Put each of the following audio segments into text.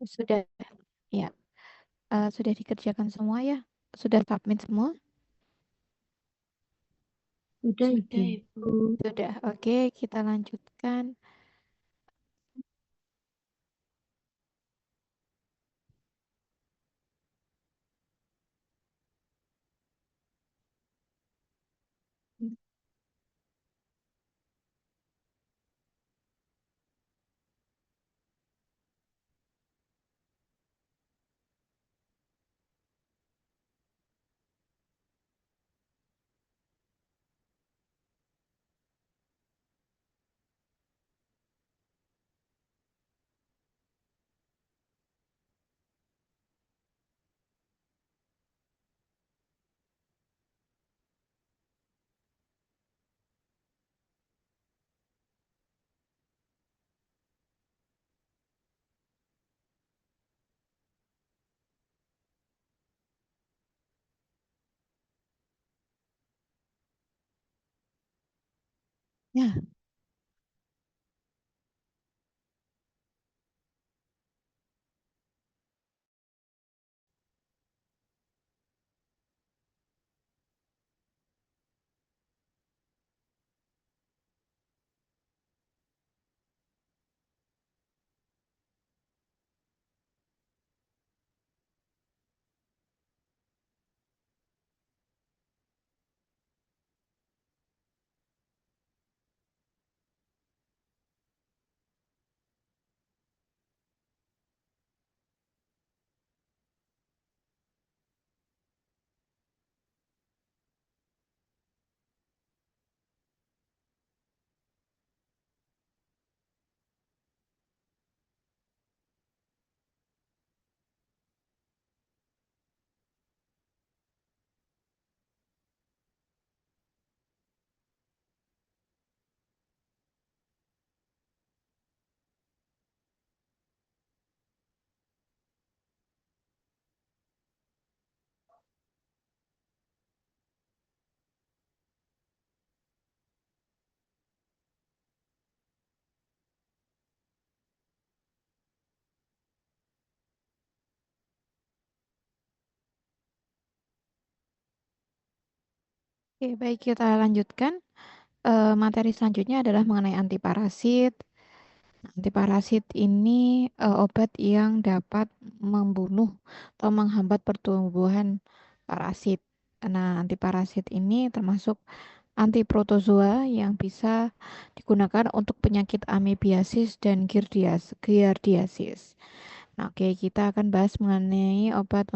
Sudah, ya. Sudah dikerjakan semua ya? Sudah submit semua? Udah Sudah, Ibu. Ibu. Sudah. Oke, kita lanjutkan. Ya, oke, baik kita lanjutkan. Materi selanjutnya adalah mengenai antiparasit. Antiparasit ini obat yang dapat membunuh atau menghambat pertumbuhan parasit. Nah, antiparasit ini termasuk antiprotozoa yang bisa digunakan untuk penyakit amebiasis dan giardiasis. Nah, oke, kita akan bahas mengenai obat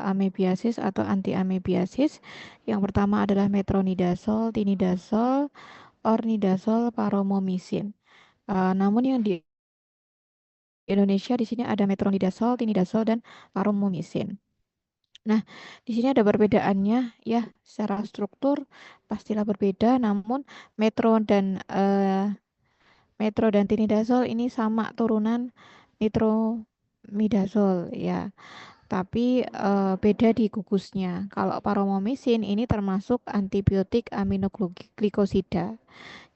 amebiasis atau anti-amebiasis. Yang pertama adalah metronidazol, tinidazol, ornidazol, paromomicin. Namun yang di Indonesia di sini ada metronidazol, tinidazol, dan paromomicin. Nah, di sini ada perbedaannya ya, secara struktur pastilah berbeda, namun metro dan tinidazol ini sama turunan nitronidazol ya, tapi beda di gugusnya. Kalau paromomicin ini termasuk antibiotik aminoglikosida.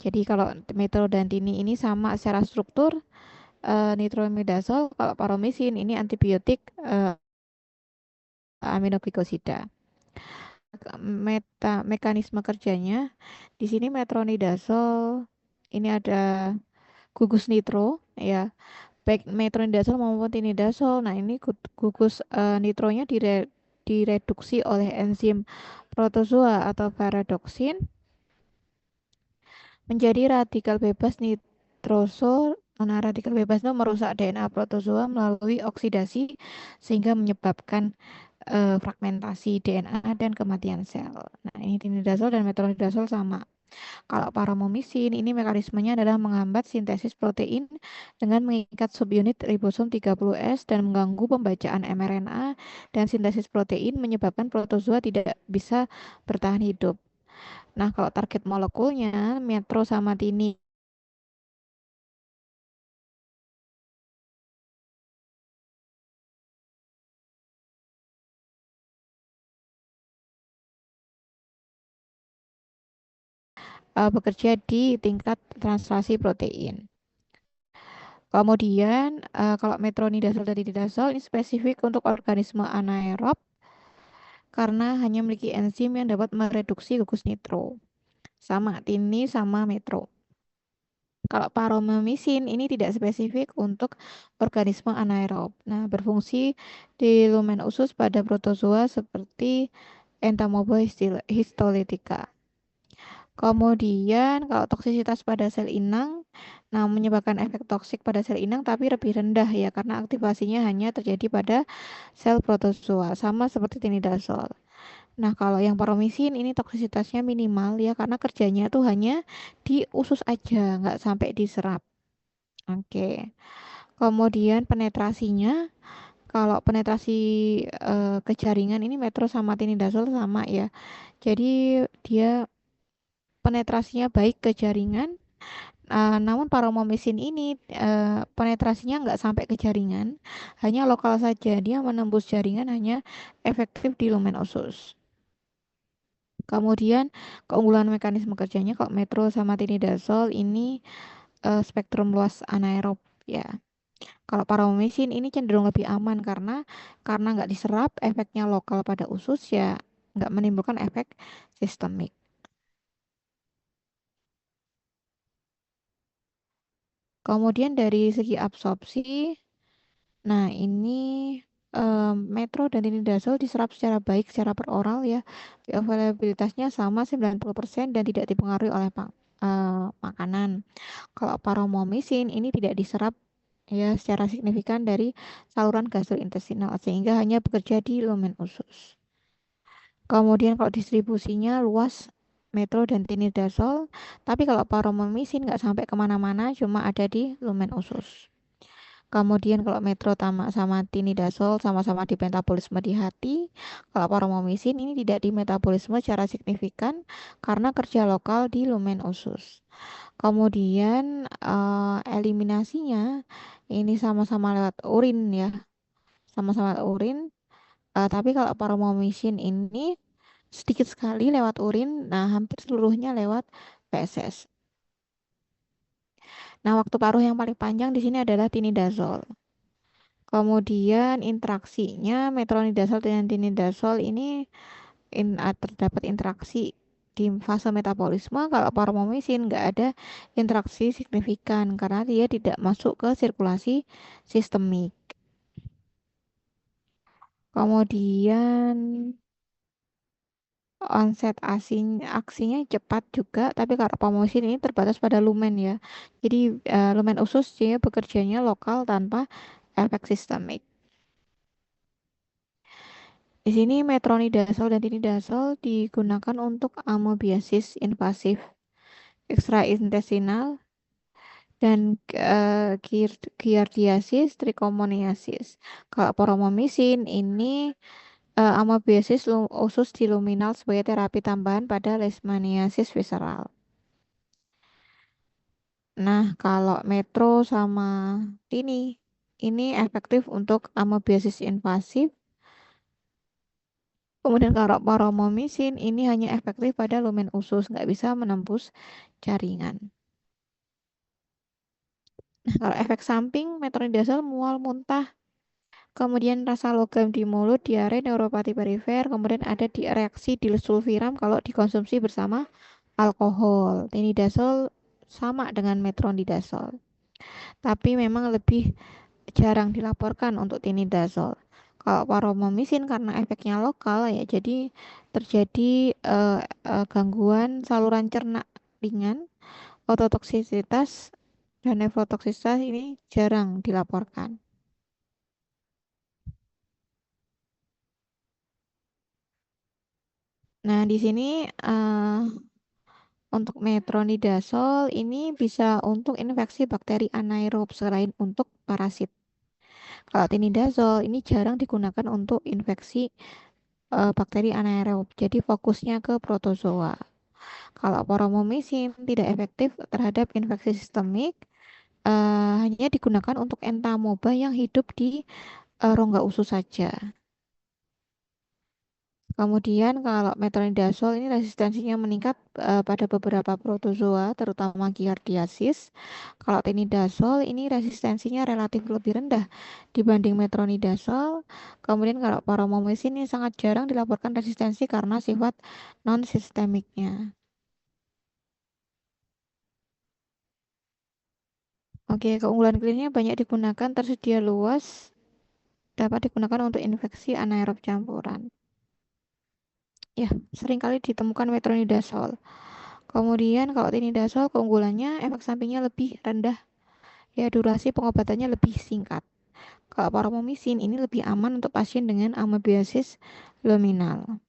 Jadi kalau metro dan tini ini sama secara struktur, nitronidazol, kalau paromicin ini antibiotik aminoglikosida. Mekanisme kerjanya di sini metronidazol ini ada gugus nitro ya, baik metronidazol maupun tinidazol. Nah, ini gugus nitronya direduksi oleh enzim protozoa atau paradoksin menjadi radikal bebas nitroso. Nah, radikal bebas itu merusak DNA protozoa melalui oksidasi sehingga menyebabkan fragmentasi DNA dan kematian sel. Nah, ini tinidazol dan metronidazol sama. Kalau paromomicin, ini mekanismenya adalah menghambat sintesis protein dengan mengikat subunit ribosom 30S dan mengganggu pembacaan mRNA dan sintesis protein menyebabkan protozoa tidak bisa bertahan hidup. Nah, kalau target molekulnya metro sama tini bekerja di tingkat translasi protein. Kemudian kalau metronidazol dan tinidazol ini spesifik untuk organisme anaerob karena hanya memiliki enzim yang dapat mereduksi gugus nitro. Sama tini sama metro. Kalau paromomisin ini tidak spesifik untuk organisme anaerob. Nah, berfungsi di lumen usus pada protozoa seperti Entamoeba histolytica. Kemudian kalau toksisitas pada sel inang, nah menyebabkan efek toksik pada sel inang tapi lebih rendah ya karena aktivasinya hanya terjadi pada sel protozoa sama seperti tinidazol. Nah, kalau yang paromisin ini toksisitasnya minimal ya karena kerjanya tuh hanya di usus aja, nggak sampai diserap. Oke. Kemudian penetrasinya, kalau penetrasi ke jaringan ini metro sama tinidazol sama ya. Jadi dia penetrasinya baik ke jaringan. Namun paromomisin ini penetrasinya nggak sampai ke jaringan, hanya lokal saja. Dia menembus jaringan hanya efektif di lumen usus. Kemudian keunggulan mekanisme kerjanya kalau metro sama tinidazol ini spektrum luas anaerob ya. Kalau paromisin ini cenderung lebih aman karena nggak diserap, efeknya lokal pada usus ya nggak menimbulkan efek sistemik. Kemudian dari segi absorpsi, nah ini metro dan tinidazol diserap secara baik secara peroral ya. Bioavailabilitasnya sama 90% dan tidak dipengaruhi oleh makanan. Kalau paromomisin ini tidak diserap ya secara signifikan dari saluran gastrointestinal sehingga hanya bekerja di lumen usus. Kemudian kalau distribusinya luas metro dan tinidazol, tapi kalau paromomisin nggak sampai kemana-mana, cuma ada di lumen usus. Kemudian kalau metro sama tinidazol sama-sama di metabolisme di hati, kalau paromomisin ini tidak di metabolisme secara signifikan karena kerja lokal di lumen usus. Kemudian eliminasinya ini sama-sama lewat urin ya, sama-sama lewat urin. Tapi kalau paromomisin ini sedikit sekali lewat urin, nah hampir seluruhnya lewat feses. Nah, waktu paruh yang paling panjang di sini adalah tinidazol. Kemudian interaksinya metronidazol dengan tinidazol ini terdapat interaksi di fase metabolisme. Kalau paromomisin nggak ada interaksi signifikan karena dia tidak masuk ke sirkulasi sistemik. Kemudian onset aksinya cepat juga, tapi kalau pomosin ini terbatas pada lumen ya. Jadi lumen usus dia bekerjanya lokal tanpa efek sistemik. Di sini metronidazol dan tinidazol digunakan untuk amoebiasis invasif ekstraintestinal dan giardiasis trichomoniasis. Kalau paromomisin ini amoebiasis usus di luminal sebagai terapi tambahan pada leishmaniasis visceral. Nah, kalau metro sama ini efektif untuk amoebiasis invasif. Kemudian kalau paromomisin ini hanya efektif pada lumen usus, nggak bisa menembus jaringan. Nah, kalau efek samping metronidazol mual muntah, kemudian rasa logam di mulut, diare, neuropati perifer, kemudian ada di reaksi di sulfiram kalau dikonsumsi bersama alkohol. Tinidazol sama dengan metronidazol, tapi memang lebih jarang dilaporkan untuk tinidazol. Kalau paromomisin karena efeknya lokal ya, jadi terjadi gangguan saluran cerna ringan, ototoksisitas dan nefrotoksisitas ini jarang dilaporkan. Nah, di sini untuk metronidazol ini bisa untuk infeksi bakteri anaerob selain untuk parasit. Kalau tinidazol ini jarang digunakan untuk infeksi bakteri anaerob. Jadi fokusnya ke protozoa. Kalau paromomisin tidak efektif terhadap infeksi sistemik, hanya digunakan untuk entamoeba yang hidup di rongga usus saja. Kemudian kalau metronidazol ini resistensinya meningkat pada beberapa protozoa, terutama Giardiasis. Kalau tinidazol ini resistensinya relatif lebih rendah dibanding metronidazol. Kemudian kalau paromomycin ini sangat jarang dilaporkan resistensi karena sifat non-sistemiknya. Oke, keunggulan klinisnya banyak digunakan, tersedia luas, dapat digunakan untuk infeksi anaerob campuran. Ya, seringkali ditemukan metronidazol. Kemudian kalau tinidazol keunggulannya efek sampingnya lebih rendah, ya durasi pengobatannya lebih singkat. Kalau paramomisin ini lebih aman untuk pasien dengan amoebiasis luminal.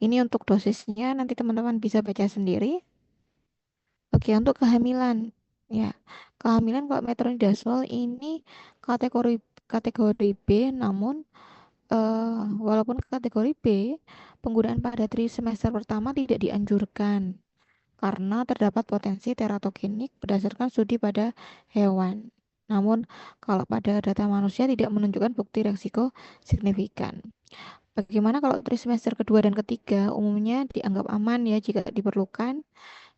Ini untuk dosisnya nanti teman-teman bisa baca sendiri. Oke, untuk kehamilan. Ya, kehamilan kalau metronidazol ini kategori kategori B, namun walaupun kategori B, penggunaan pada trimester pertama tidak dianjurkan karena terdapat potensi teratogenik berdasarkan studi pada hewan. Namun, kalau pada data manusia tidak menunjukkan bukti resiko signifikan. Bagaimana kalau trimester kedua dan ketiga umumnya dianggap aman ya jika diperlukan.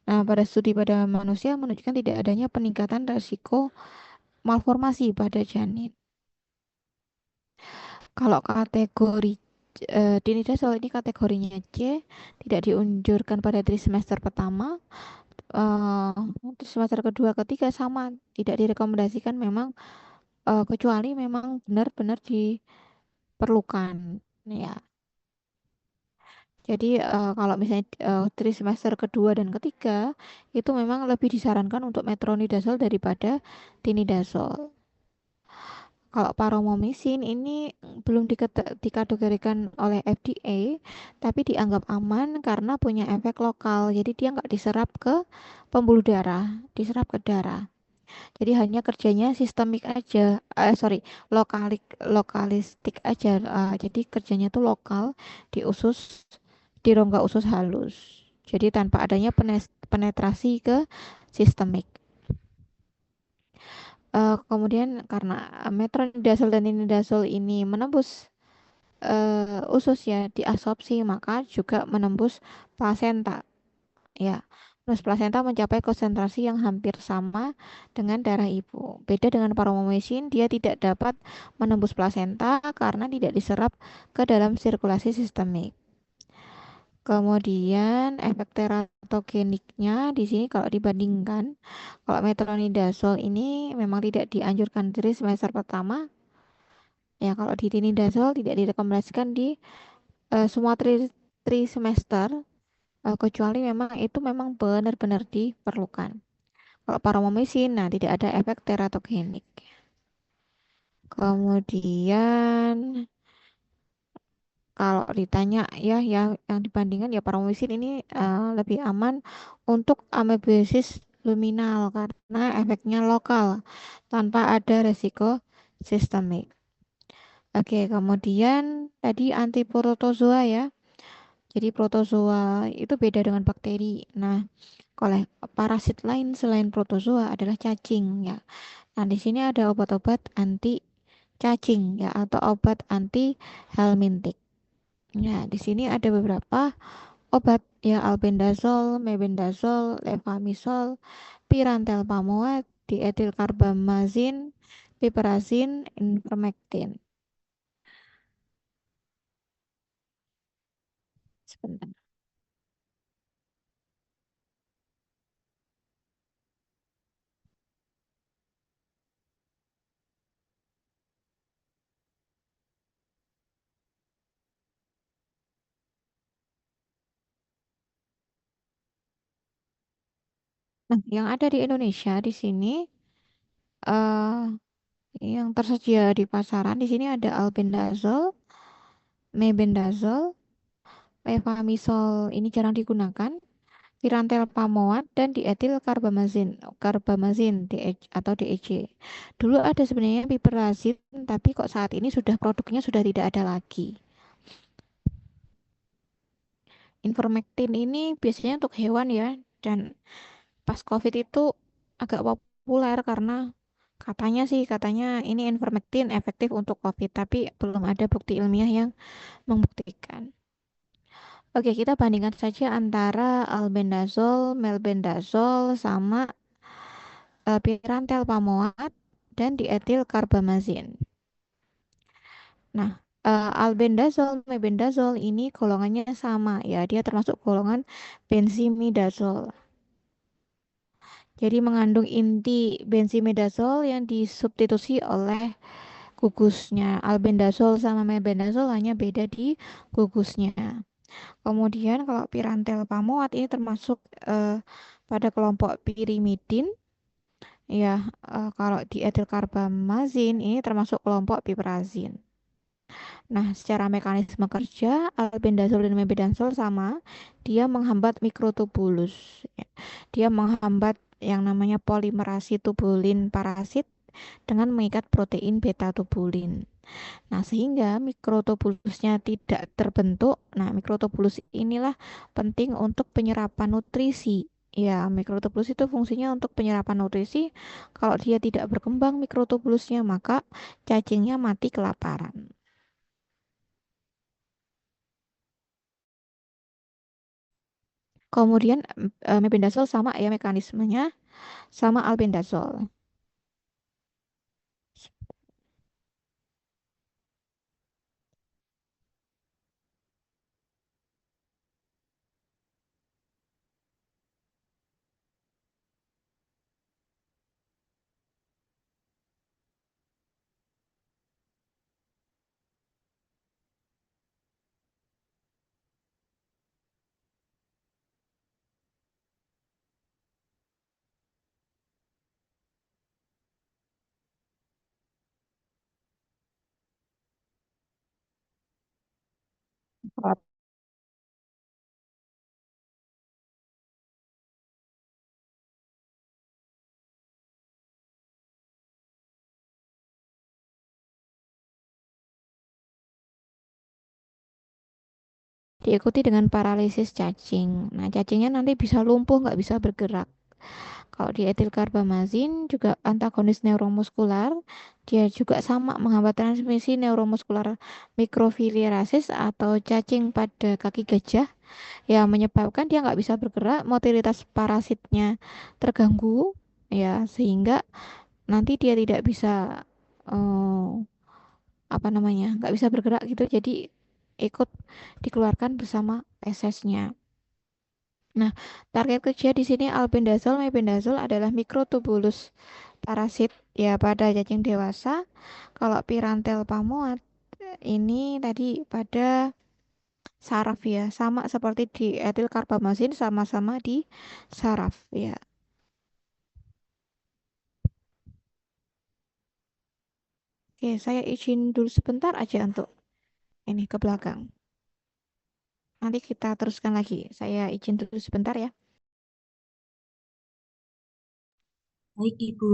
Nah, pada studi pada manusia menunjukkan tidak adanya peningkatan resiko malformasi pada janin. Kalau kategori tinidazole ini kategorinya C, tidak dianjurkan pada trimester pertama. eh Semester kedua ketiga sama tidak direkomendasikan memang kecuali memang benar-benar diperlukan ya. Jadi kalau misalnya trimester kedua dan ketiga itu memang lebih disarankan untuk metronidazole daripada tinidazole. Kalau paromomycin ini belum dikategorikan oleh FDA, tapi dianggap aman karena punya efek lokal. Jadi dia nggak diserap ke pembuluh darah, diserap ke darah. Jadi hanya kerjanya sistemik aja, sorry, lokalistik aja. Jadi kerjanya tuh lokal di usus, di rongga usus halus. Jadi tanpa adanya penetrasi ke sistemik. Kemudian karena metronidazole dan nidazole ini menembus usus ya diabsorpsi maka juga menembus plasenta ya. Terus plasenta mencapai konsentrasi yang hampir sama dengan darah ibu. Beda dengan paromomycin, dia tidak dapat menembus plasenta karena tidak diserap ke dalam sirkulasi sistemik. Kemudian efek teratogeniknya di sini kalau dibandingkan, kalau metronidazole ini memang tidak dianjurkan dari semester pertama. Ya, kalau di tinidazole tidak direkomendasikan di semua tri semester, kecuali memang itu memang benar-benar diperlukan. Kalau paromomycin, nah tidak ada efek teratogenik. Kemudian kalau ditanya ya yang dibandingkan ya paromomycin ini lebih aman untuk amoebiasis luminal karena efeknya lokal tanpa ada resiko sistemik. Oke, kemudian tadi antiprotozoa ya. Jadi protozoa itu beda dengan bakteri. Nah, kalau parasit lain selain protozoa adalah cacing ya. Nah, di sini ada obat-obat anti cacing ya atau obat anti helmintik. Ya, di sini ada beberapa obat ya albendazole, mebendazole, levamisole, pirantelpamoat, dietilkarbamazin, piperazin, ivermectin. Sebentar. Nah, yang ada di Indonesia di sini eh yang tersedia di pasaran di sini ada albendazole, mebendazole, levamisole ini jarang digunakan, pirantel pamoat dan dietil karbamazin atau DEC. Dulu ada sebenarnya piperazine tapi kok saat ini sudah produknya sudah tidak ada lagi. Ivermectin ini biasanya untuk hewan ya dan pas COVID itu agak populer karena Katanya ini ivermectin efektif untuk COVID, tapi belum ada bukti ilmiah yang membuktikan. Oke, kita bandingkan saja antara albendazole, melbendazole, sama pirantel pamoat dan dietil karbamazin. Nah, albendazole, mebendazole ini golongannya sama ya, dia termasuk golongan benzimidazole. Jadi mengandung inti benzimidazole yang disubstitusi oleh gugusnya. Albendazole sama mebendazole hanya beda di gugusnya. Kemudian kalau pirantel pamoat ini termasuk pada kelompok pirimidin ya. Kalau dietilkarbamazin ini termasuk kelompok piperazin. Nah, secara mekanisme kerja albendazole dan mebendazole sama, dia menghambat mikrotubulus, ya. Dia menghambat yang namanya polimerasi tubulin parasit dengan mengikat protein beta tubulin. Nah, sehingga mikrotubulusnya tidak terbentuk. Nah, mikrotubulus inilah penting untuk penyerapan nutrisi. Ya, mikrotubulus itu fungsinya untuk penyerapan nutrisi. Kalau dia tidak berkembang mikrotubulusnya, maka cacingnya mati kelaparan. Kemudian mebendazole sama ya mekanismenya, sama albendazole. Diikuti dengan paralisis cacing. Nah, cacingnya nanti bisa lumpuh, nggak bisa bergerak. Kalau di etilkarbamazin juga antagonis neuromuskular, dia juga sama menghambat transmisi neuromuskular mikrofiliasis atau cacing pada kaki gajah yang menyebabkan dia nggak bisa bergerak, motilitas parasitnya terganggu, ya sehingga nanti dia tidak bisa eh, apa namanya, nggak bisa bergerak gitu, jadi ikut dikeluarkan bersama fesesnya. Nah, target kerja di sini albendazole, mebendazole adalah mikrotubulus parasit ya pada cacing dewasa. Kalau pirantel pamoat ini tadi pada saraf ya, sama seperti di etil karbamazin, sama-sama di saraf ya. Oke, saya izin dulu sebentar aja untuk ini ke belakang. Nanti kita teruskan lagi. Saya izin dulu sebentar ya. Baik, Ibu.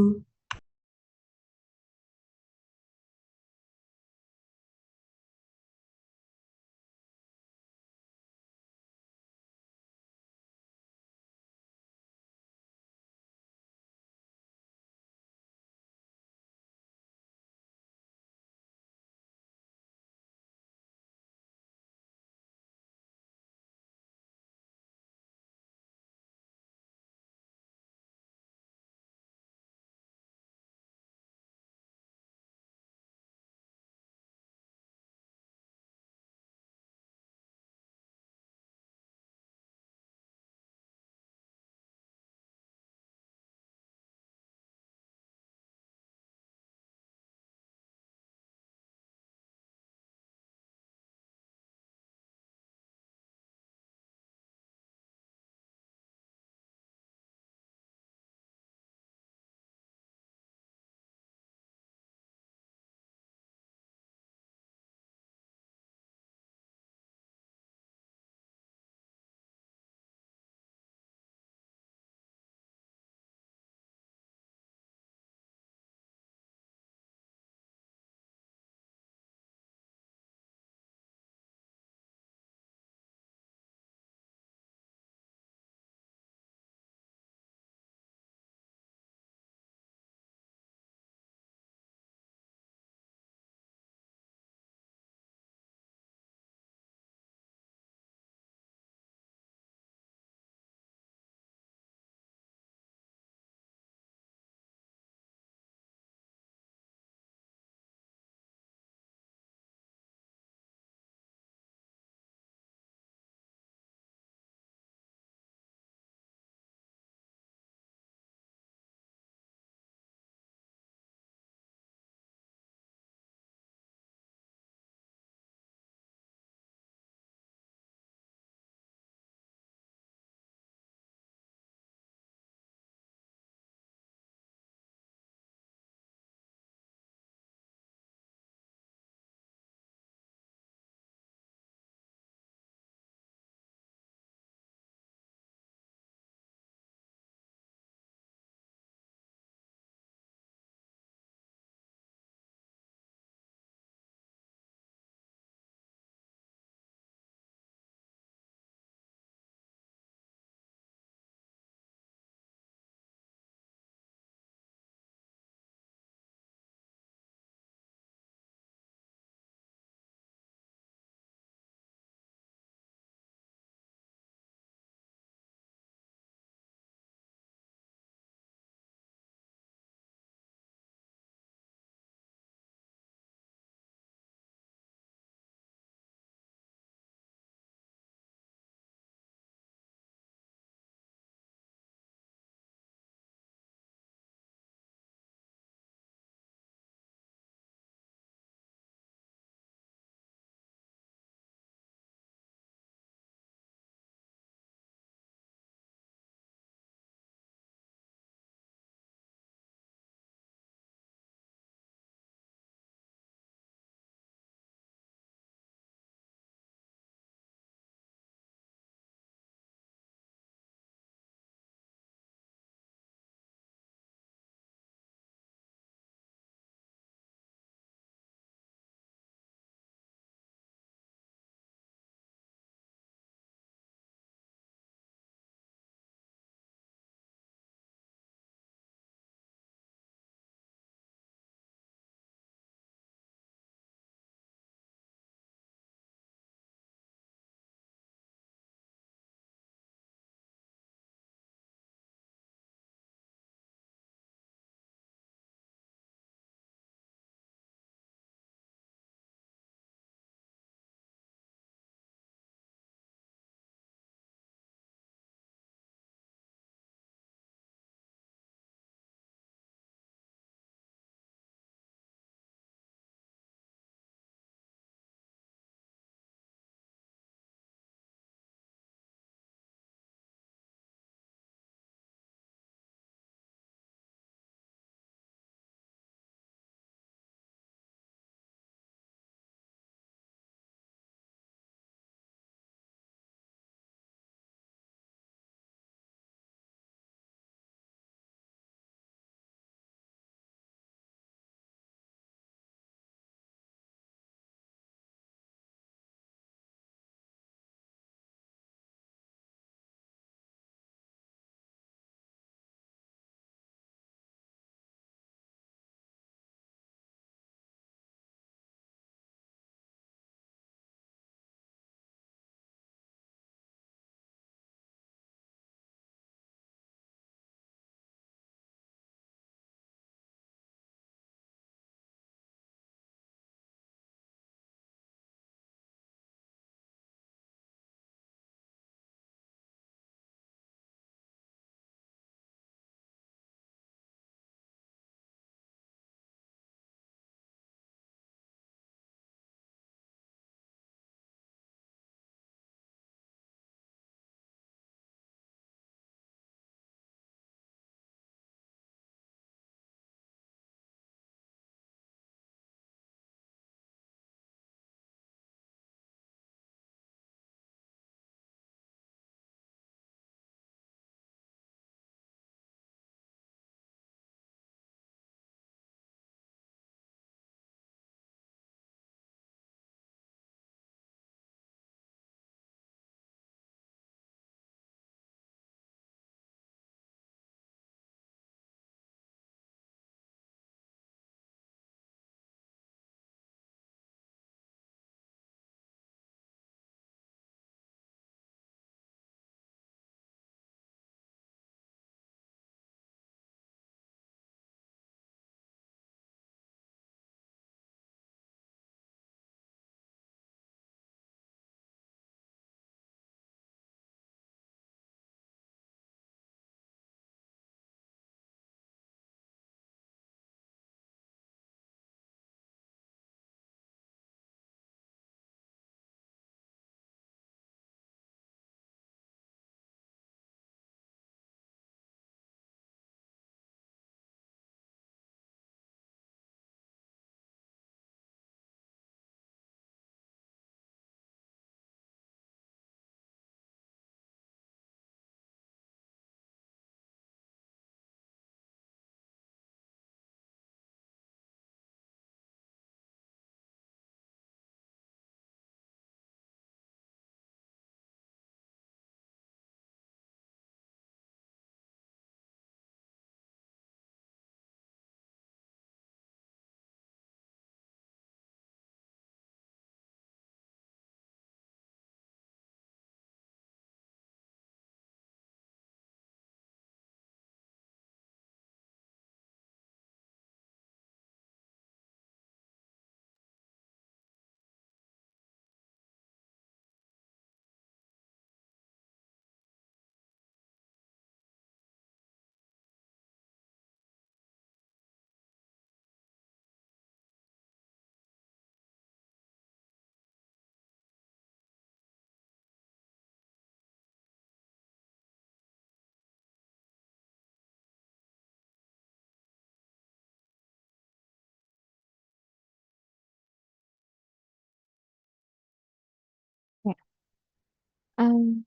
Em,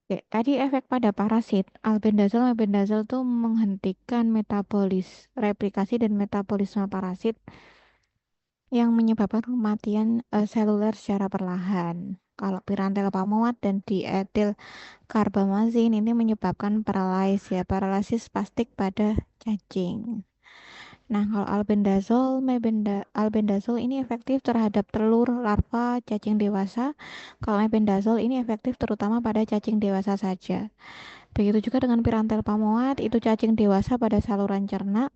Oke, tadi efek pada parasit, albendazole tuh menghentikan metabolis, replikasi dan metabolisme parasit yang menyebabkan kematian seluler secara perlahan. Kalau pirantel pamuat dan dietil karbamazin ini menyebabkan paralisis spastik pada cacing. Nah, kalau albendazole ini efektif terhadap telur larva cacing dewasa. Kalau mebendazole ini efektif terutama pada cacing dewasa saja. Begitu juga dengan pirantel pamoat, itu cacing dewasa pada saluran cerna.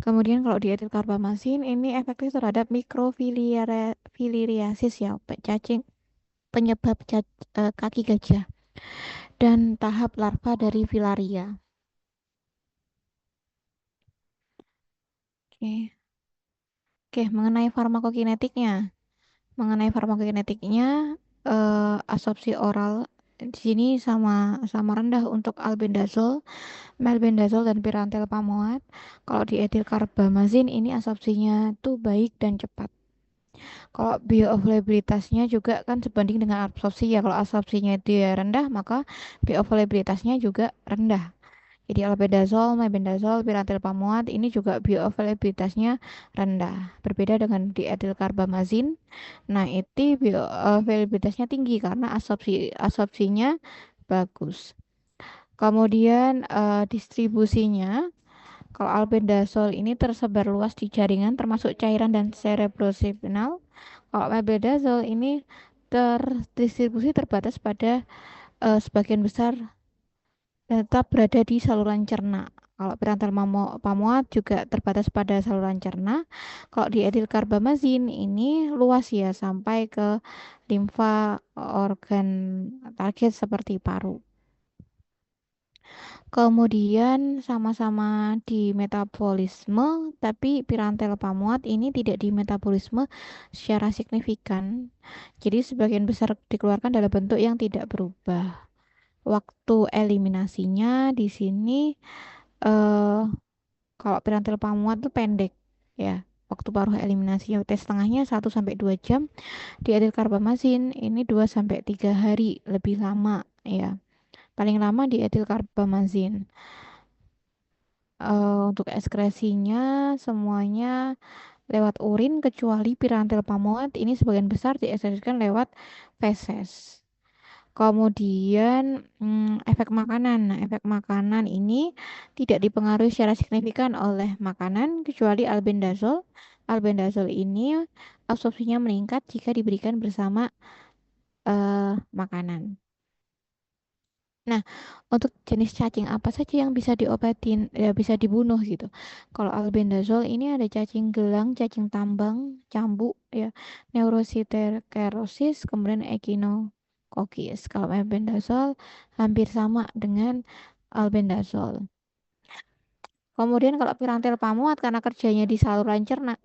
Kemudian kalau dietilkarbamasin ini efektif terhadap mikrofilariasis ya, cacing penyebab kaki gajah dan tahap larva dari filaria. Oke, oke, mengenai farmakokinetiknya, absorpsi oral di sini sama sama rendah untuk albendazole, melbendazole dan pirantel pamoat. Kalau dietilkarbamazin ini absorpsinya tuh baik dan cepat. Kalau bioavailabilitasnya juga kan sebanding dengan absorpsi ya. Kalau absorpsinya dia rendah, maka bioavailabilitasnya juga rendah. Jadi albendazole, mebendazole, pirantil pamuat ini juga bioavailabilitasnya rendah. Berbeda dengan dietilkarbamazin. Nah, itu bioavailabilitasnya tinggi karena absorpsinya bagus. Kemudian distribusinya, kalau albendazole ini tersebar luas di jaringan termasuk cairan dan cerebrospinal. Kalau mebendazole ini terdistribusi terbatas pada sebagian besar dan tetap berada di saluran cerna. Kalau pirantel pamuat juga terbatas pada saluran cerna. Kalau dietilkarbamazin ini luas ya sampai ke limfa organ target seperti paru. Kemudian sama-sama di metabolisme, tapi pirantel pamuat ini tidak di metabolisme secara signifikan. Jadi sebagian besar dikeluarkan dalam bentuk yang tidak berubah. Waktu eliminasinya di sini eh kalau pirantel pamuat tuh pendek ya. Waktu paruh eliminasinya tes setengahnya 1 sampai 2 jam. Di etilkarbamazin ini 2 sampai 3 hari lebih lama ya. Paling lama di etilkarbamazin. Untuk ekskresinya semuanya lewat urin kecuali pirantel pamoat ini sebagian besar diekskresikan lewat feses. Kemudian efek makanan. Nah, efek makanan ini tidak dipengaruhi secara signifikan oleh makanan kecuali albendazole. Albendazole ini absorpsinya meningkat jika diberikan bersama makanan. Nah, untuk jenis cacing apa saja yang bisa diobatin, ya bisa dibunuh gitu. Kalau albendazole ini ada cacing gelang, cacing tambang, cambuk, ya, neurositekerosis, kemudian echinokokis. Kalau albendazole hampir sama dengan albendazole. Kemudian kalau pirantel pamuat karena kerjanya di saluran cerna,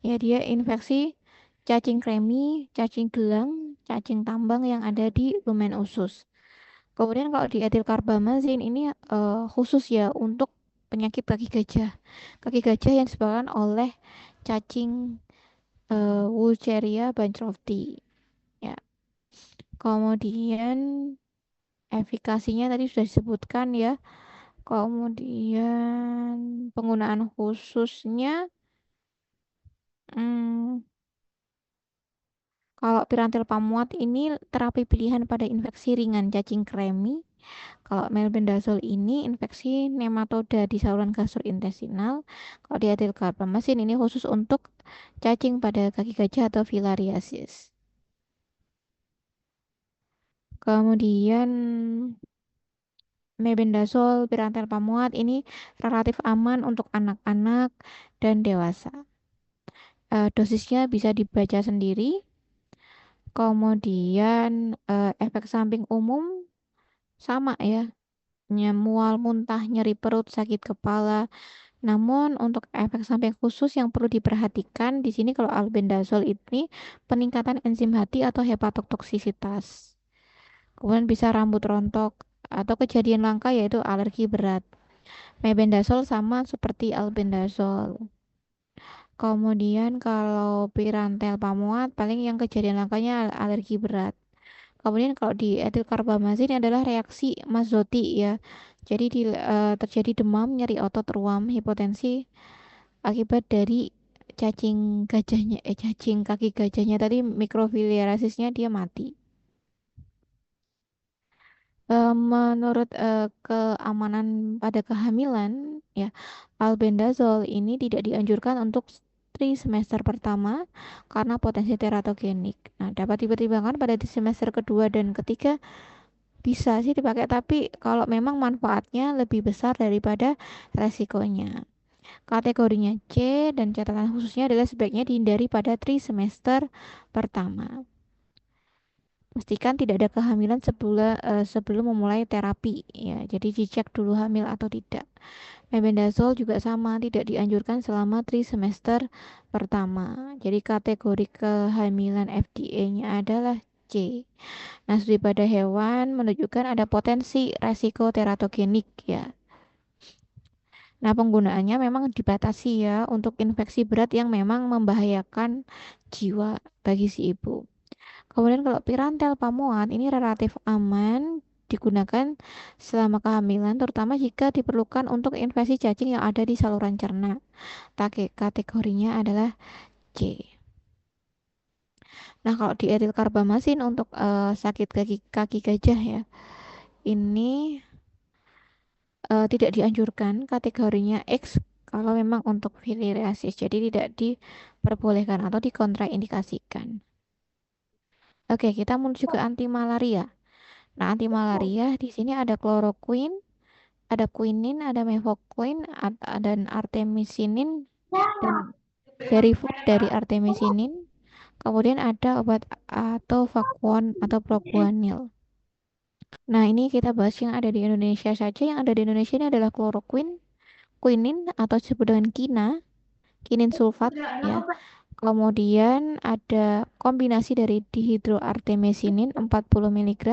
ya dia infeksi cacing kremi, cacing gelang, cacing tambang yang ada di lumen usus. Kemudian kalau di etilkarbamazin ini khusus ya untuk penyakit kaki gajah. Kaki gajah yang disebabkan oleh cacing Wucheria bancrofti. Ya. Kemudian efikasinya tadi sudah disebutkan ya. Kemudian penggunaan khususnya, hmm, kalau pirantil pamuat ini terapi pilihan pada infeksi ringan cacing kremi. Kalau melbendazole ini infeksi nematoda di saluran gastrointestinal. Kalau diethylcarbamazine ini khusus untuk cacing pada kaki gajah atau filariasis. Kemudian mebendazole pirantel pamuat ini relatif aman untuk anak-anak dan dewasa. Dosisnya bisa dibaca sendiri. Kemudian efek samping umum sama ya, mual, muntah, nyeri perut, sakit kepala. Namun untuk efek samping khusus yang perlu diperhatikan di sini kalau albendazole ini peningkatan enzim hati atau hepatotoksisitas. Kemudian bisa rambut rontok atau kejadian langka yaitu alergi berat. Mebendazole sama seperti albendazole. Kemudian kalau pirantel pamuat paling yang kejadian langkanya alergi berat. Kemudian kalau di etil karbamazin adalah reaksi Mazzoti ya. Jadi terjadi demam, nyeri otot ruam, hipotensi akibat dari cacing kaki gajahnya tadi mikrofiliarisisnya dia mati. Menurut keamanan pada kehamilan, ya, albendazole ini tidak dianjurkan untuk semester pertama karena potensi teratogenik. Nah, dapat dipertimbangkan pada di semester kedua dan ketiga bisa sih dipakai, tapi kalau memang manfaatnya lebih besar daripada resikonya. Kategorinya C dan catatan khususnya adalah sebaiknya dihindari pada semester pertama. Pastikan tidak ada kehamilan sebelum memulai terapi ya. Jadi dicek dulu hamil atau tidak. Mebendazole juga sama, tidak dianjurkan selama semester pertama. Jadi kategori kehamilan FDA-nya adalah C. Nah, studi pada hewan menunjukkan ada potensi resiko teratogenik ya. Nah, penggunaannya memang dibatasi ya untuk infeksi berat yang memang membahayakan jiwa bagi si ibu. Kemudian kalau pirantel pamuan ini relatif aman digunakan selama kehamilan, terutama jika diperlukan untuk infeksi cacing yang ada di saluran cerna. Kategorinya adalah C. Nah, kalau di etil karbamasin untuk sakit kaki gajah ya, ini tidak dianjurkan kategorinya X kalau memang untuk filariasis, jadi tidak diperbolehkan atau dikontraindikasikan. Oke, kita menuju ke anti malaria. Nah, anti malaria di sini ada chloroquine, ada quinin, ada mefloquine, dan artemisinin dan Verivox dari artemisinin. Kemudian ada obat atau vakuon atau proguanil. Nah, ini kita bahas yang ada di Indonesia saja. Yang ada di Indonesia ini adalah chloroquine, quinin atau disebut dengan kinin sulfat ya. Kemudian ada kombinasi dari dihidroartemisinin 40 mg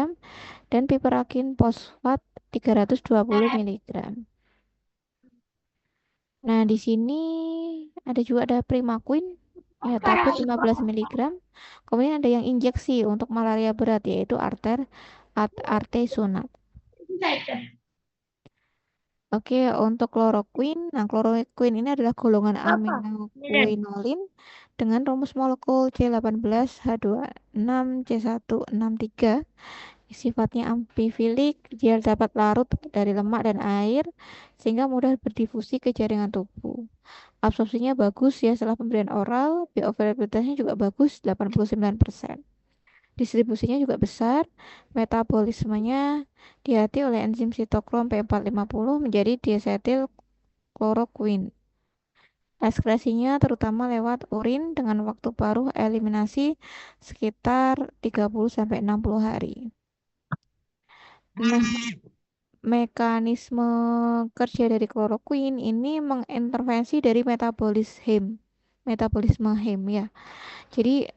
dan piperakin fosfat 320 mg. Nah, di sini ada Primaquine ya tablet 15 mg. Kemudian ada yang injeksi untuk malaria berat yaitu artesunat. Oke, untuk chloroquine. Nah, chloroquine ini adalah golongan aminoquinolin dengan rumus molekul C18H26C163. Sifatnya amfifilik, dia dapat larut dari lemak dan air sehingga mudah berdifusi ke jaringan tubuh. Absorpsinya bagus ya setelah pemberian oral, bioavailabilitasnya juga bagus 89%. Distribusinya juga besar, metabolismenya dihati oleh enzim sitokrom P450 menjadi diasetil chloroquine. Ekskresinya terutama lewat urin dengan waktu paruh eliminasi sekitar 30-60 hari. Nah, mekanisme kerja dari chloroquine ini mengintervensi dari metabolisme hem ya. Jadi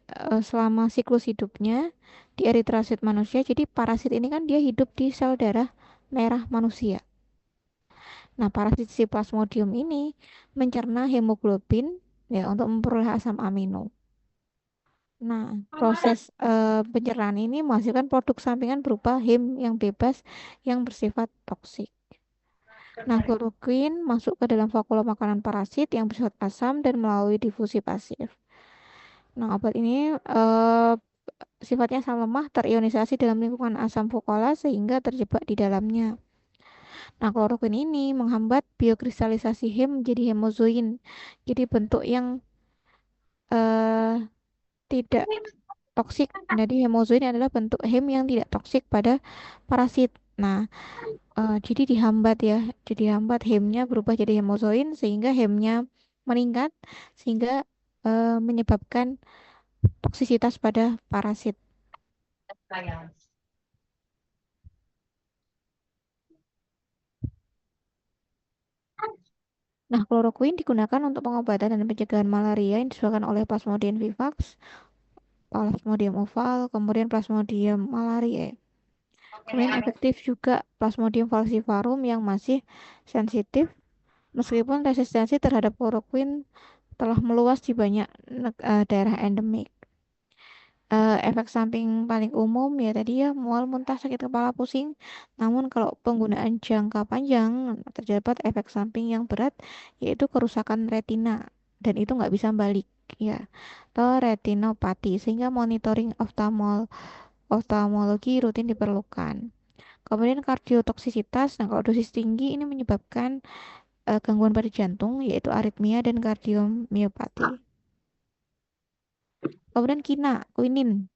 selama siklus hidupnya di eritrosit manusia, jadi parasit ini kan dia hidup di sel darah merah manusia. Nah, parasit si plasmodium ini mencerna hemoglobin ya untuk memperoleh asam amino. Nah, proses pencernaan ini menghasilkan produk sampingan berupa hem yang bebas yang bersifat toksik. Nah, kloroquine masuk ke dalam vakuola makanan parasit yang bersifat asam dan melalui difusi pasif. Nah, obat ini sifatnya asam lemah terionisasi dalam lingkungan asam vakuola sehingga terjebak di dalamnya. Nah, kloroquine ini menghambat biokristalisasi hem menjadi hemozoin. Jadi bentuk yang eh, tidak toksik. Jadi hemozoin adalah bentuk hem yang tidak toksik pada parasit. Nah, jadi dihambat ya. Jadi hambat hemnya berubah jadi hemozoin sehingga hemnya meningkat sehingga menyebabkan toksisitas pada parasit. Nah, kloroquine digunakan untuk pengobatan dan pencegahan malaria yang disebabkan oleh Plasmodium vivax, Plasmodium oval, kemudian Plasmodium malariae. Kemudian efektif juga Plasmodium falciparum yang masih sensitif meskipun resistensi terhadap kloroquine telah meluas di banyak daerah endemik. Efek samping paling umum ya tadi ya mual, muntah, sakit kepala, pusing. Namun kalau penggunaan jangka panjang terdapat efek samping yang berat yaitu kerusakan retina dan itu nggak bisa balik ya atau retinopati sehingga monitoring oftalmologi rutin diperlukan. Kemudian kardiotoksisitas, nah kalau dosis tinggi ini menyebabkan gangguan pada jantung yaitu aritmia dan kardiomiopati. Kemudian quinin.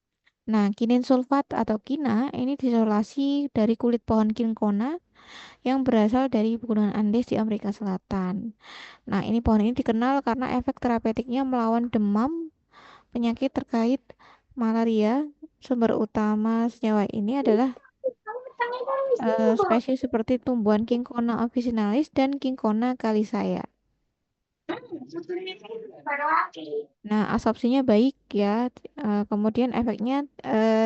Nah, kinin sulfat atau kina ini diisolasi dari kulit pohon kinkona yang berasal dari Pegunungan Andes di Amerika Selatan. Nah, ini pohon ini dikenal karena efek terapeutiknya melawan demam, penyakit terkait malaria. Sumber utama senyawa ini adalah spesies seperti tumbuhan Kinkona officinalis dan Kinkona calisaya. Nah, absorpsinya baik ya. Kemudian efeknya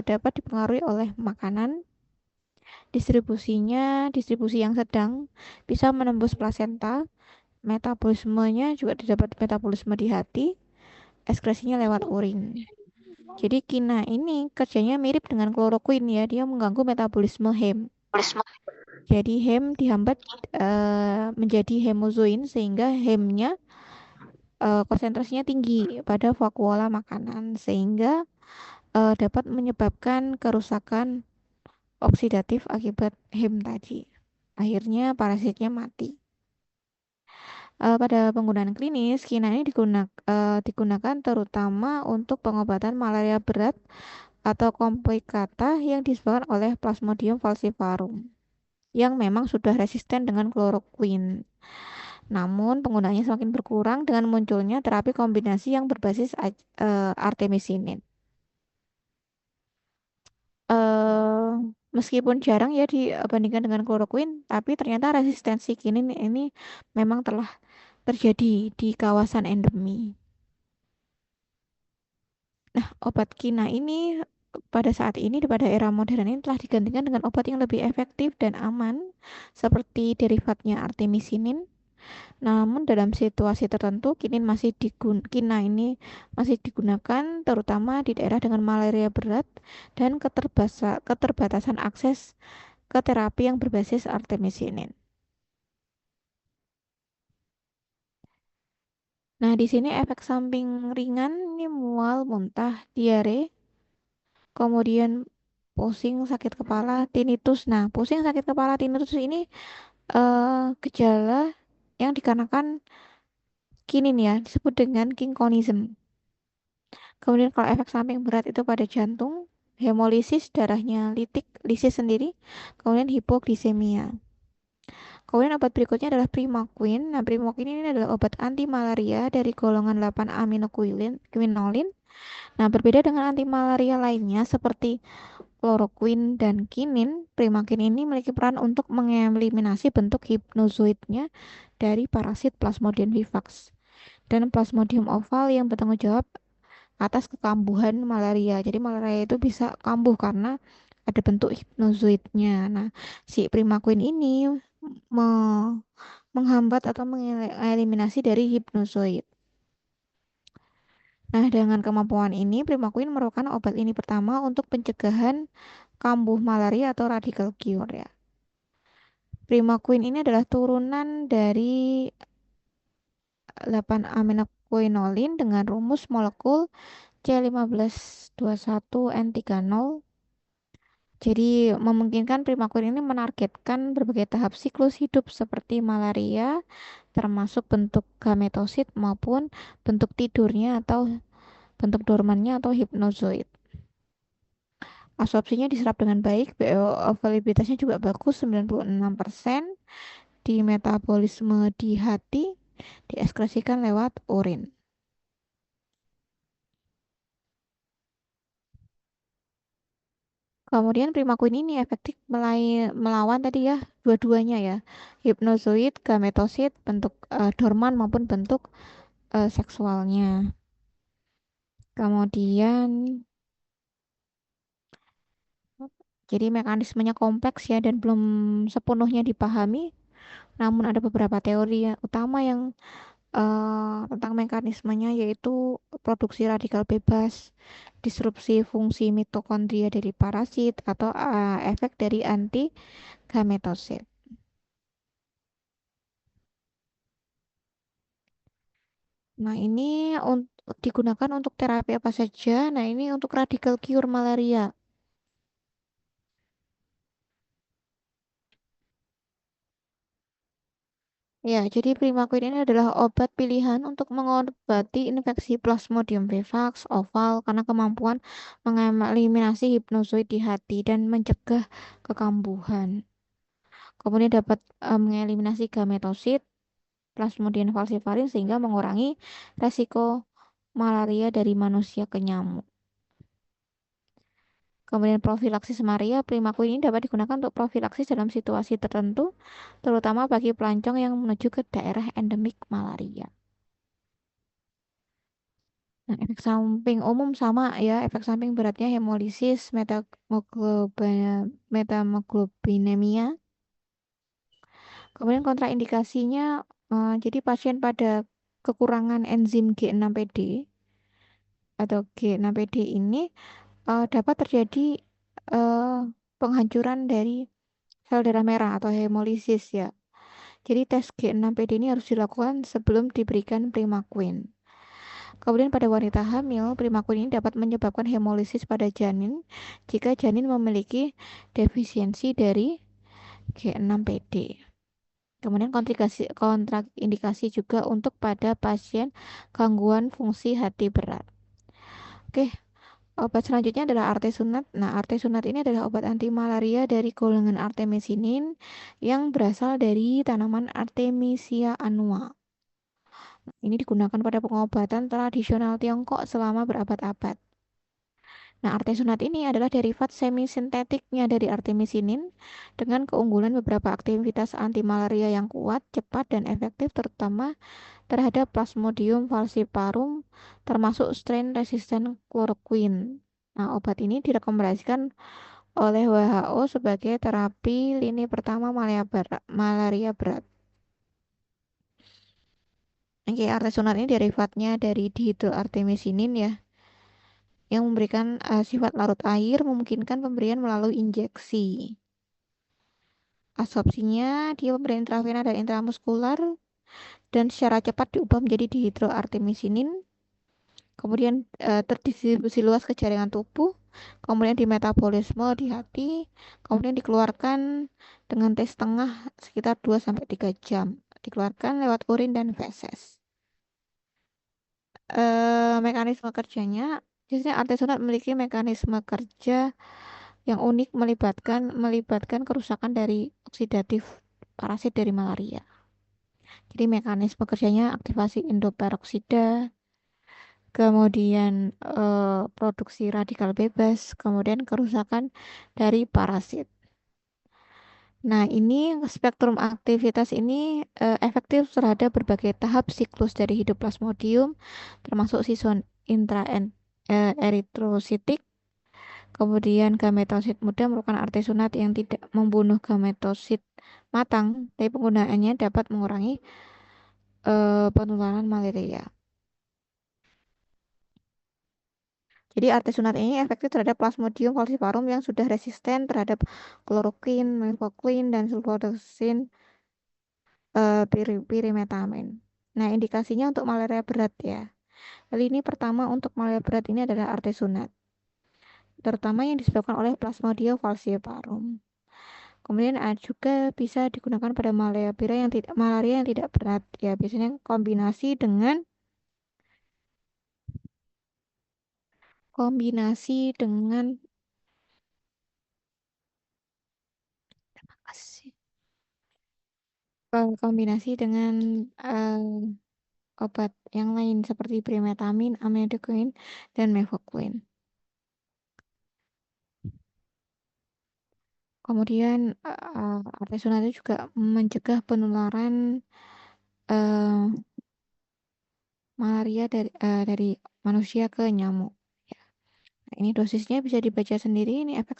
dapat dipengaruhi oleh makanan. Distribusi yang sedang bisa menembus plasenta. Metabolismenya juga didapat metabolisme di hati. Ekskresinya lewat urin. Jadi kina ini kerjanya mirip dengan kloroquine ya. Dia mengganggu metabolisme HEM. Jadi HEM dihambat menjadi hemozoin sehingga HEM-nya konsentrasinya tinggi pada vakuola makanan sehingga dapat menyebabkan kerusakan oksidatif akibat HEM tadi. Akhirnya parasitnya mati. Pada penggunaan klinis, kina ini digunakan terutama untuk pengobatan malaria berat atau komplikata yang disebabkan oleh Plasmodium falciparum yang memang sudah resisten dengan kloroquine. Namun, penggunaannya semakin berkurang dengan munculnya terapi kombinasi yang berbasis artemisinin. eh Meskipun jarang ya dibandingkan dengan kloroquine, tapi ternyata resistensi kinin ini memang telah terjadi di kawasan endemi. Nah, obat kina ini pada saat ini pada era modern ini telah digantikan dengan obat yang lebih efektif dan aman seperti derivatnya artemisinin. Namun dalam situasi tertentu kina ini masih digunakan terutama di daerah dengan malaria berat dan keterbatasan akses ke terapi yang berbasis artemisinin. Nah, di sini efek samping ringan ini mual, muntah, diare, kemudian pusing, sakit kepala, tinnitus. Nah, pusing, sakit kepala, tinnitus ini gejala yang dikarenakan kinin ya, disebut dengan kinkonism. Kemudian kalau efek samping berat itu pada jantung, hemolisis, darahnya lisis sendiri, kemudian hipoglikemia. Kemudian obat berikutnya adalah Primaquine. Nah, Primaquine ini adalah obat anti malaria dari golongan 8 aminoquinolin. Nah, berbeda dengan anti malaria lainnya seperti chloroquine dan kinin, Primaquine ini memiliki peran untuk mengeliminasi bentuk hipnozoidnya dari parasit Plasmodium vivax dan Plasmodium oval yang bertanggung jawab atas kekambuhan malaria. Jadi malaria itu bisa kambuh karena ada bentuk hipnozoidnya. Nah, si Primaquine ini me- menghambat atau mengeliminasi dari hipnozoid. Nah, dengan kemampuan ini, Primaquine merupakan obat ini pertama untuk pencegahan kambuh malaria atau radical cure ya. Primaquine ini adalah turunan dari 8 aminoquinolin dengan rumus molekul C1521N30. Jadi memungkinkan Primaquine ini menargetkan berbagai tahap siklus hidup seperti malaria, termasuk bentuk gametosit maupun bentuk tidurnya atau bentuk dormannya atau hipnozoid. Absorpsinya diserap dengan baik, bioavailabilitasnya juga bagus 96%, di metabolisme di hati, diekskresikan lewat urin. Kemudian Primaquine ini efektif melawan tadi ya dua-duanya ya, hipnozoid, gametosit, bentuk dorman maupun bentuk seksualnya. Kemudian jadi mekanismenya kompleks ya dan belum sepenuhnya dipahami. Namun ada beberapa teori utama yang tentang mekanismenya yaitu produksi radikal bebas, disrupsi fungsi mitokondria dari parasit atau efek dari anti gametosit. Nah, ini digunakan untuk terapi apa saja? Nah, ini untuk radikal cure malaria. Ya, jadi Primaquine ini adalah obat pilihan untuk mengobati infeksi Plasmodium vivax oval karena kemampuan mengeliminasi hipnozoid di hati dan mencegah kekambuhan. Kemudian dapat mengeliminasi gametosit, Plasmodium falciparum sehingga mengurangi resiko malaria dari manusia ke nyamuk. Kemudian profilaksis Maria, Primaquine ini dapat digunakan untuk profilaksis dalam situasi tertentu, terutama bagi pelancong yang menuju ke daerah endemik malaria. Nah, efek samping umum sama ya, efek samping beratnya hemolisis, metamoglobinemia. Kemudian kontraindikasinya, jadi pasien pada kekurangan enzim G6PD atau G6PD ini dapat terjadi eh, penghancuran dari sel darah merah atau hemolisis ya. Jadi tes G6PD ini harus dilakukan sebelum diberikan Primaquine. Kemudian pada wanita hamil, Primaquine ini dapat menyebabkan hemolisis pada janin jika janin memiliki defisiensi dari G6PD. Kemudian kontraindikasi juga untuk pada pasien gangguan fungsi hati berat. Oke, obat selanjutnya adalah artesunat. Nah, artesunat ini adalah obat anti malaria dari golongan artemisinin yang berasal dari tanaman Artemisia annua. Ini digunakan pada pengobatan tradisional Tiongkok selama berabad-abad. Nah, artesunat ini adalah derivat semisintetiknya dari artemisinin dengan keunggulan beberapa aktivitas anti malaria yang kuat, cepat, dan efektif terutama terhadap Plasmodium falciparum termasuk strain resisten kloroquine. Nah, obat ini direkomendasikan oleh WHO sebagai terapi lini pertama malaria berat. Oke, artesunat ini derivatnya dari dihidroartemisinin ya, yang memberikan sifat larut air, memungkinkan pemberian melalui injeksi. Absorpsinya dia pemberian intravena dan intramuskular dan secara cepat diubah menjadi dihidroartemisinin. Kemudian terdistribusi luas ke jaringan tubuh, kemudian di metabolisme di hati, kemudian dikeluarkan dengan tes tengah sekitar 2 sampai 3 jam. Dikeluarkan lewat urin dan feses. Mekanisme kerjanya, biasanya artesunat memiliki mekanisme kerja yang unik melibatkan kerusakan dari oksidatif parasit dari malaria. Jadi mekanisme kerjanya aktivasi endoperoksida, kemudian produksi radikal bebas, kemudian kerusakan dari parasit. Nah, ini spektrum aktivitas ini efektif terhadap berbagai tahap siklus dari hidup Plasmodium, termasuk sison eritrositik. Kemudian gametosit muda merupakan artesunat yang tidak membunuh gametosit matang, tapi penggunaannya dapat mengurangi penularan malaria. Jadi artesunat ini efektif terhadap Plasmodium falciparum yang sudah resisten terhadap kloroquine, mifequine, dan sulfadoxin pyrimethamine. Nah, indikasinya untuk malaria berat ya. Lini pertama untuk malaria berat ini adalah artesunat, terutama yang disebabkan oleh Plasmodium falciparum. Kemudian juga bisa digunakan pada malaria yang tidak berat ya, biasanya kombinasi dengan kombinasi dengan eh, obat yang lain seperti primetamin, amiodarone, dan mefloquine. Kemudian artesunat itu juga mencegah penularan eh, malaria dari manusia ke nyamuk. Ya. Nah, ini dosisnya bisa dibaca sendiri. Ini efek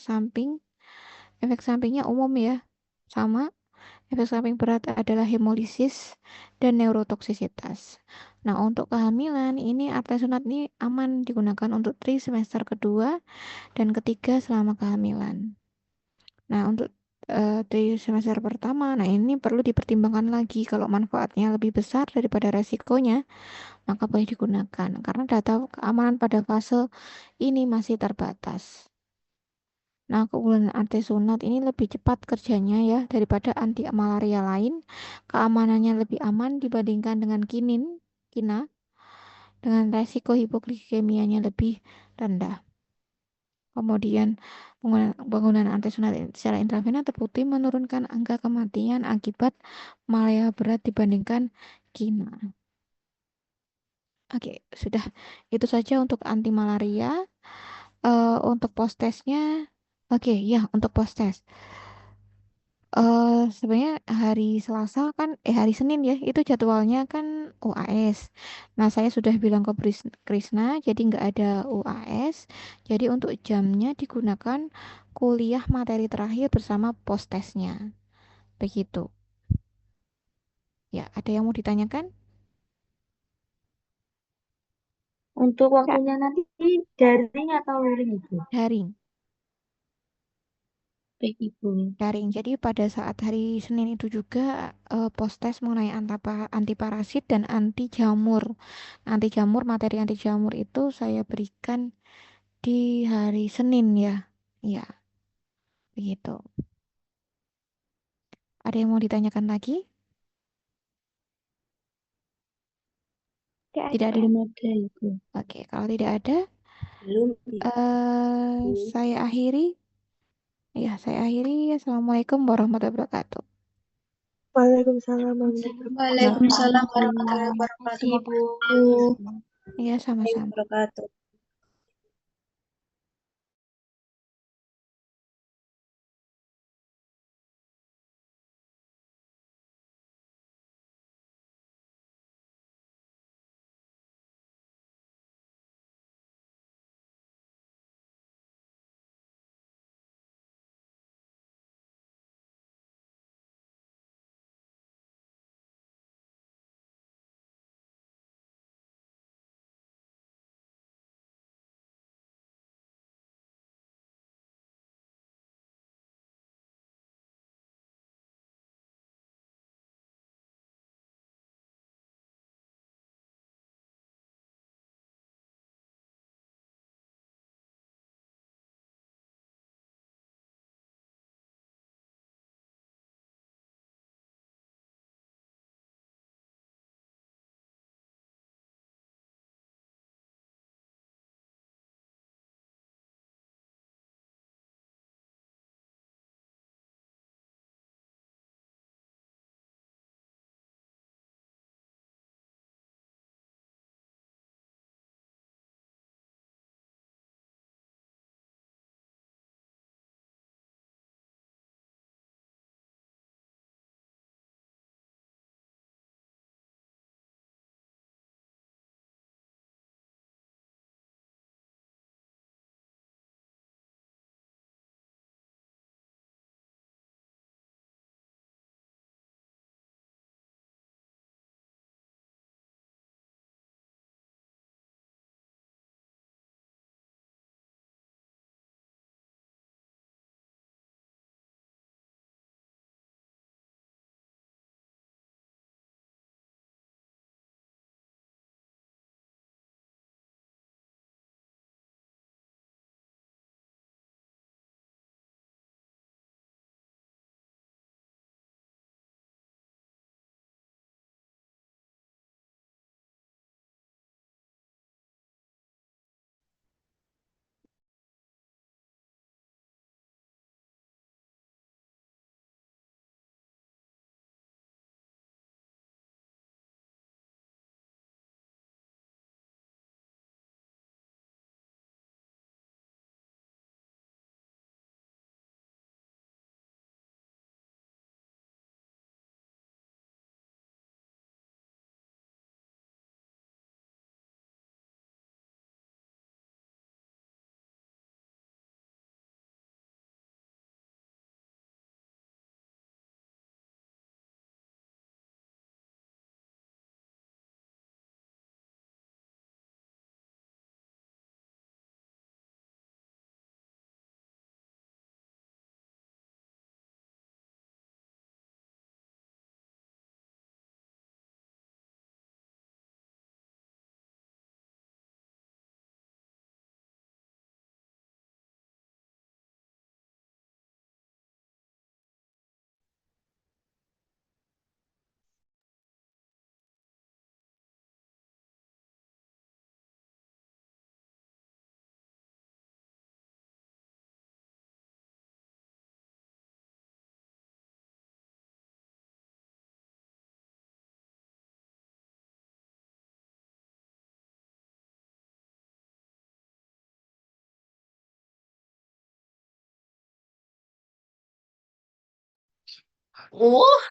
sampingnya umum ya, sama. Efek samping berat adalah hemolisis dan neurotoksisitas. Nah, untuk kehamilan ini artesunat ini aman digunakan untuk trimester kedua dan ketiga selama kehamilan. Nah, untuk di semester pertama, nah ini perlu dipertimbangkan lagi kalau manfaatnya lebih besar daripada resikonya, maka boleh digunakan karena data keamanan pada fase ini masih terbatas. Nah, keunggulan artesunat ini lebih cepat kerjanya ya daripada anti malaria lain. Keamanannya lebih aman dibandingkan dengan kina, dengan resiko hipoglikemianya lebih rendah. Kemudian penggunaan artesunat secara intravena terbukti menurunkan angka kematian akibat malaria berat dibandingkan kina. Oke, sudah itu saja untuk anti malaria. Untuk post testnya, oke ya untuk post test. Sebenarnya hari Selasa kan, hari Senin ya, itu jadwalnya kan UAS. Nah, saya sudah bilang ke Krisna, jadi nggak ada UAS. Jadi untuk jamnya digunakan kuliah materi terakhir bersama post testnya. Begitu. Ya, ada yang mau ditanyakan? Untuk Ya, waktunya nanti daring atau luring Ibu? daring. Baik Ibu. Daring. Jadi pada saat hari Senin itu juga post test mengenai anti parasit dan anti jamur. Anti jamur, materi anti jamur itu saya berikan di hari Senin ya. Ya, begitu. Ada yang mau ditanyakan lagi? Tidak Tidak ada. ada. Belum ada Ibu. Oke, kalau tidak ada, Belum Ibu. saya akhiri. Ya, saya akhiri. Assalamualaikum warahmatullahi wabarakatuh. Waalaikumsalam warahmatullahi Waalaikumsalam wabarakatuh. warahmatullahi Terima wabarakatuh kasih, Ibu. Ibu. Ya, sama-sama. Wabarakatuh. Oh,